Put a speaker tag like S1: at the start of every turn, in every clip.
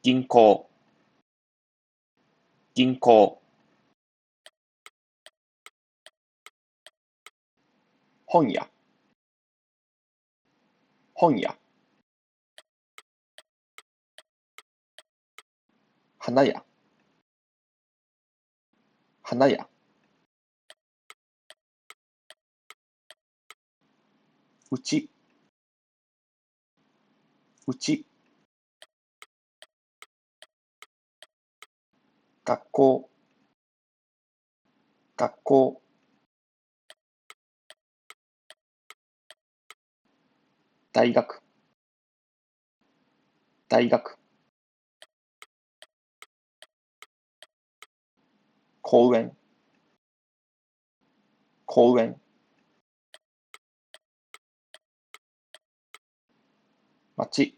S1: 銀行、銀行、本屋、本屋、花屋、花屋、うち、うち、学校、学校、大学、大学、公園、公園、町、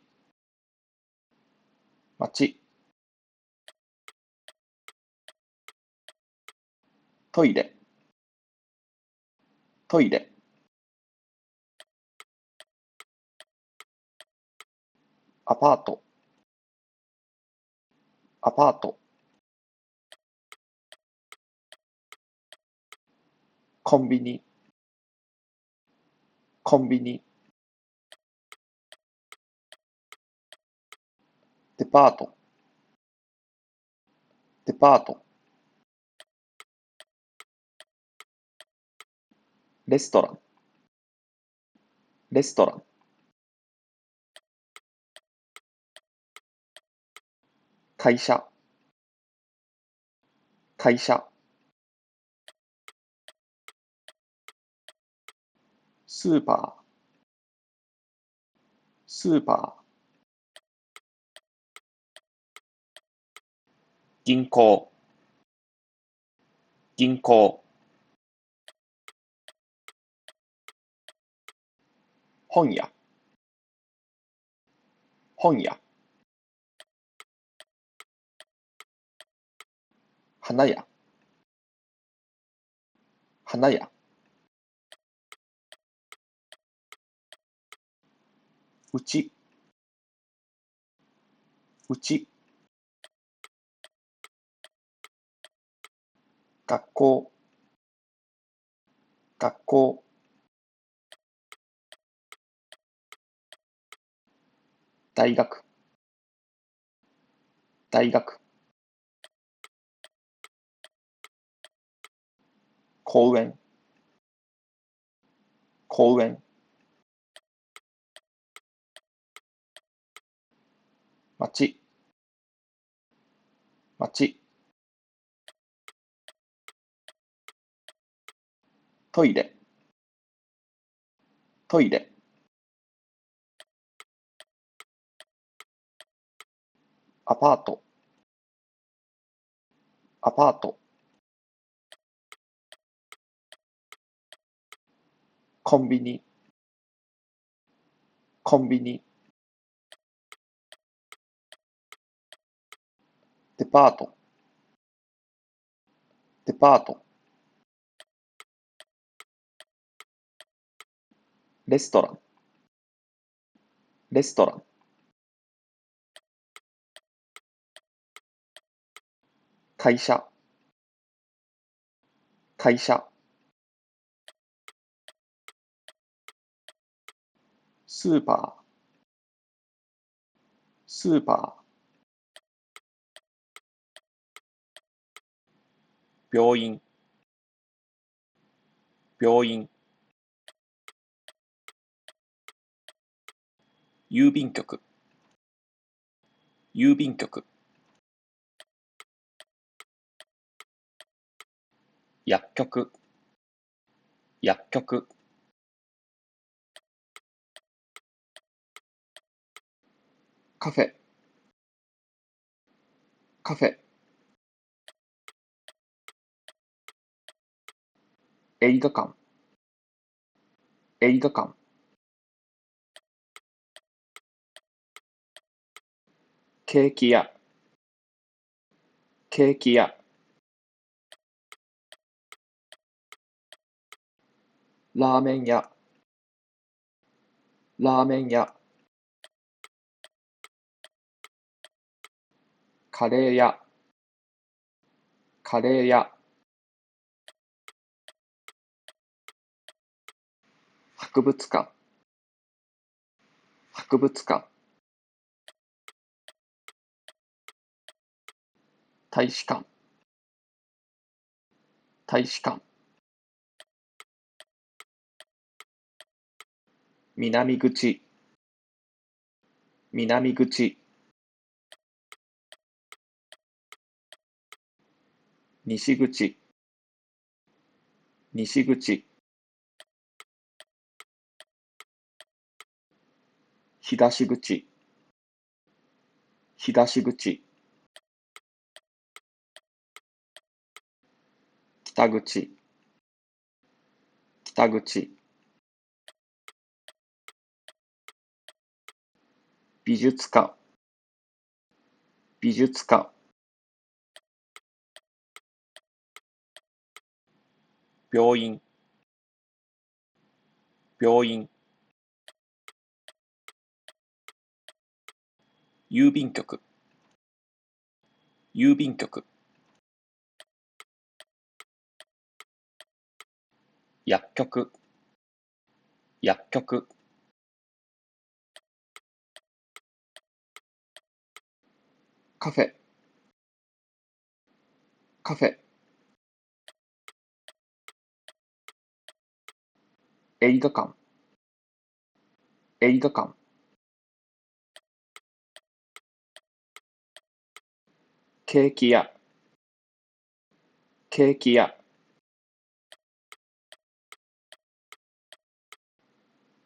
S1: 町、トイレ、トイレ、アパート、アパート、コンビニ、コンビニ、デパート、デパート、レストラン、レストラン、会社、会社、スーパー、スーパー、銀行、銀行、本屋、本屋、花屋、花屋、うち、うち、学校、学校、大学、大学、公園、公園、町、町、トイレ、トイレ、アパート、アパート、コンビニ、コンビニ、デパート、デパート、レストラン、レストラン、会社、会社、スーパー、スーパー、病院、病院、郵便局、郵便局、薬局、薬局、カフェ、カフェ、映画館、映画館、ケーキ屋、ケーキ屋、ラーメン屋、ラーメン屋、カレー屋、カレー屋。博物館、博物館。大使館、大使館。南口、南口。西口、西口。東口、東口。北口、北口。美術館、美術館。病院、病院。郵便局、郵便局。薬局、薬局。カフェ、カフェ。映画館、映画館。ケーキ屋、ケーキ屋。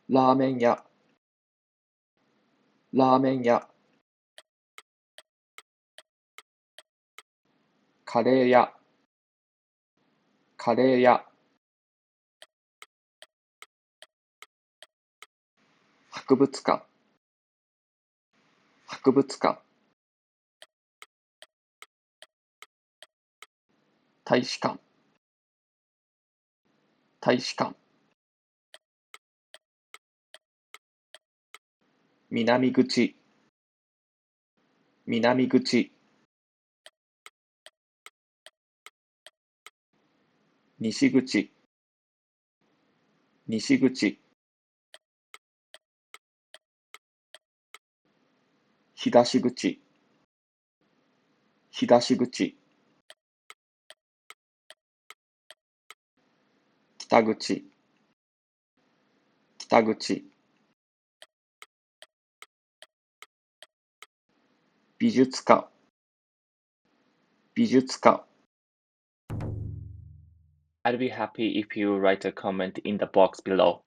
S1: ラーメン屋、ラーメン屋。カレー屋、カレー屋。博物館、博物館。大使館、大使館。南口、南口。西口、西口。東口、東口。北口、北口。美術館、美術館。
S2: I'd be happy if you write a comment in the box below.